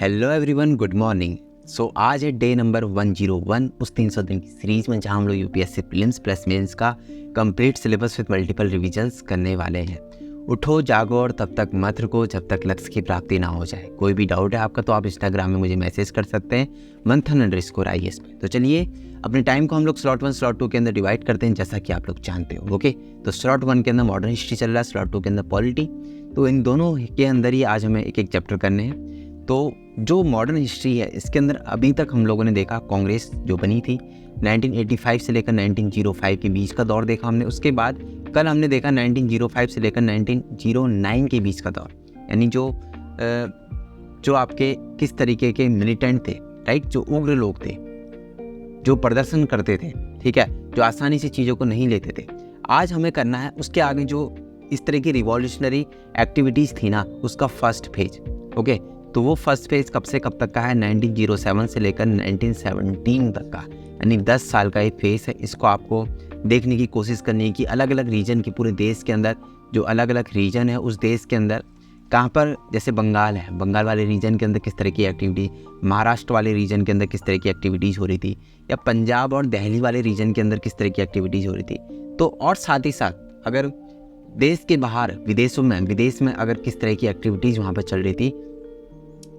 Hello everyone, good morning. So आज है day number 101 उस 300 दिन की सीरीज में जहां हम लोग यूपीएससी प्रीलिम्स प्लस मेंस का complete syllabus with multiple revisions करने वाले हैं। उठो जागो और तब तक मत रुको जब तक लक्ष्य की प्राप्ति ना हो जाए। कोई भी डाउट है आपका तो आप इंस्टाग्राम में मुझे मैसेज कर सकते हैं मंथन_IAS पे। तो चलिए अपने टाइम को हम लोग स्लॉट 1 स्लॉट 2 के अंदर डिवाइड करते हैं जैसा कि आप लोग जानते हो। ओके, तो स्लॉट 1 के अंदर मॉडर्न हिस्ट्री चल रहा है, स्लॉट 2 के अंदर पॉलिटी। तो इन दोनों के अंदर ही आज हमें एक एक चैप्टर करने हैं। तो जो मॉडर्न हिस्ट्री है इसके अंदर अभी तक हम लोगों ने देखा कांग्रेस जो बनी थी 1985 से लेकर 1905 के बीच का दौर देखा हमने। उसके बाद कल हमने देखा 1905 से लेकर 1909 के बीच का दौर, यानी जो आपके किस तरीके के मिलिटेंट थे, राइट, जो उग्र लोग थे, जो प्रदर्शन करते थे, ठीक है, जो आसानी से चीज़ों को नहीं लेते थे। आज हमें करना है उसके आगे जो इस तरह की रिवॉल्यूशनरी एक्टिविटीज़ थी ना, उसका फर्स्ट फेज। ओके, तो वो फर्स्ट फेज कब से कब तक का है? 1907 से लेकर 1917 तक का, यानी 10 साल का एक फेज है। इसको आपको देखने की कोशिश करनी है कि अलग अलग रीजन के, पूरे देश के अंदर जो अलग अलग रीजन है उस देश के अंदर कहाँ पर, जैसे बंगाल है, बंगाल वाले रीजन के अंदर किस तरह की एक्टिविटी, महाराष्ट्र वाले रीजन के अंदर किस तरह की एक्टिविटीज़ हो रही थी, या पंजाब और दिल्ली वाले रीजन के अंदर किस तरह की एक्टिविटीज़ हो रही थी। तो और साथ ही साथ अगर देश के बाहर विदेश में अगर किस तरह की एक्टिविटीज़ वहाँ पर चल रही थी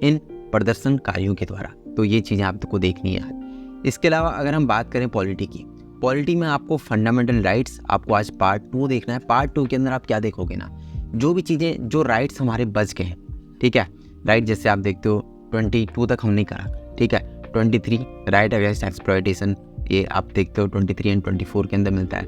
इन प्रदर्शनकारियों के द्वारा, तो ये चीज़ें आपको देखनी है। इसके अलावा अगर हम बात करें पॉलिटी की, पॉलिटी में आपको फंडामेंटल राइट्स आपको आज पार्ट 2 देखना है। पार्ट 2 के अंदर आप क्या देखोगे ना, जो भी चीज़ें, जो राइट्स हमारे बच गए हैं, ठीक है, राइट, जैसे आप देखते हो 22 तक हम नहीं करा, ठीक है, 23 राइट अगेंस्ट एक्सप्लॉयटेशन, ये आप देखते हो 23 एंड 24 के अंदर मिलता है,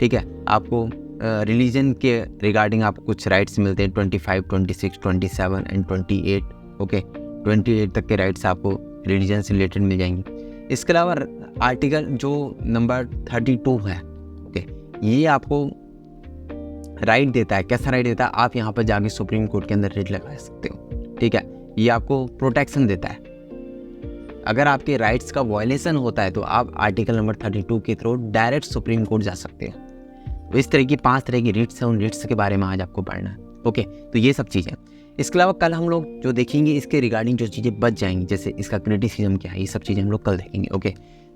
ठीक है। आपको रिलीजन के रिगार्डिंग आपको कुछ राइट्स मिलते हैं 25, 26, 27 एंड 28। ओके, 28 तक के राइट्स आपको रिलीजन से रिलेटेड मिल जाएंगे। इसके अलावा आर्टिकल जो नंबर 32 है, ओके, ये आपको राइट देता है। कैसा राइट देता है? आप यहाँ पर जाके सुप्रीम कोर्ट के अंदर रिट लगा सकते हो, ठीक है। ये आपको प्रोटेक्शन देता है। अगर आपके राइट्स का वायलेशन होता है तो आप आर्टिकल नंबर 32 के थ्रू डायरेक्ट सुप्रीम कोर्ट जा सकते हो। तो इस तरह की 5 तरह की रिट्स है, उन रिट्स के बारे में आज आपको पढ़ना है। ओके, तो ये सब चीज़ें। इसके अलावा कल हम लोग जो देखेंगे इसके रिगार्डिंग जो चीज़ें बच जाएंगी, जैसे इसका क्रिटिसिज्म क्या है, ये सब चीज़ें हम लोग कल देखेंगे। ओके,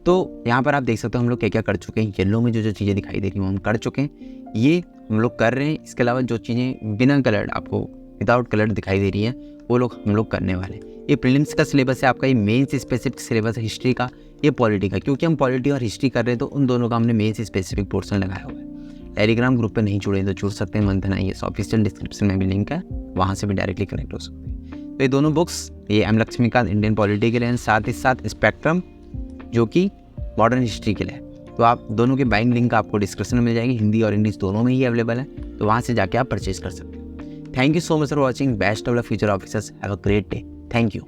तो यहाँ पर आप देख सकते हो हम लोग क्या क्या कर चुके हैं। येलो में जो जो चीज़ें दिखाई दे रही हैं हम कर चुके हैं, ये हम लोग कर रहे हैं। इसके अलावा जो चीज़ें बिना कलर्ड, आपको विदाउट कलर्ड दिखाई दे रही हैं, वो लोग हम लोग करने वाले हैं। ये प्रीलिम्स का सिलेबस है आपका, ये मेंस स्पेसिफिक सिलेबस है हिस्ट्री का, ये पॉलिटी का। क्योंकि हम पॉलिटी और हिस्ट्री कर रहे हैं तो उन दोनों का हमने मेंस स्पेसिफिक पोर्शन लगाया हुआ है। टेलीग्राम ग्रुप पे नहीं जुड़े तो जुड़ सकते हैं, मंथन_IAS ऑफिशियल डिस्क्रिप्शन में भी लिंक है, वहाँ से भी डायरेक्टली कनेक्ट हो सकते हैं। तो ये दोनों बुक्स, ये एम लक्ष्मीकांत इंडियन पॉलिटी के लिए हैं, साथ ही साथ स्पेक्ट्रम जो कि मॉडर्न हिस्ट्री के लिए है। तो आप दोनों के बाइंग लिंक आपको डिस्क्रिप्शन में मिल जाएगी, हिंदी और इंग्लिश दोनों में ही अवेलेबल है, तो वहाँ से जाके आप परचेज कर सकते हो। Thank you so much for watching. Best of the future officers, have a great day. Thank you.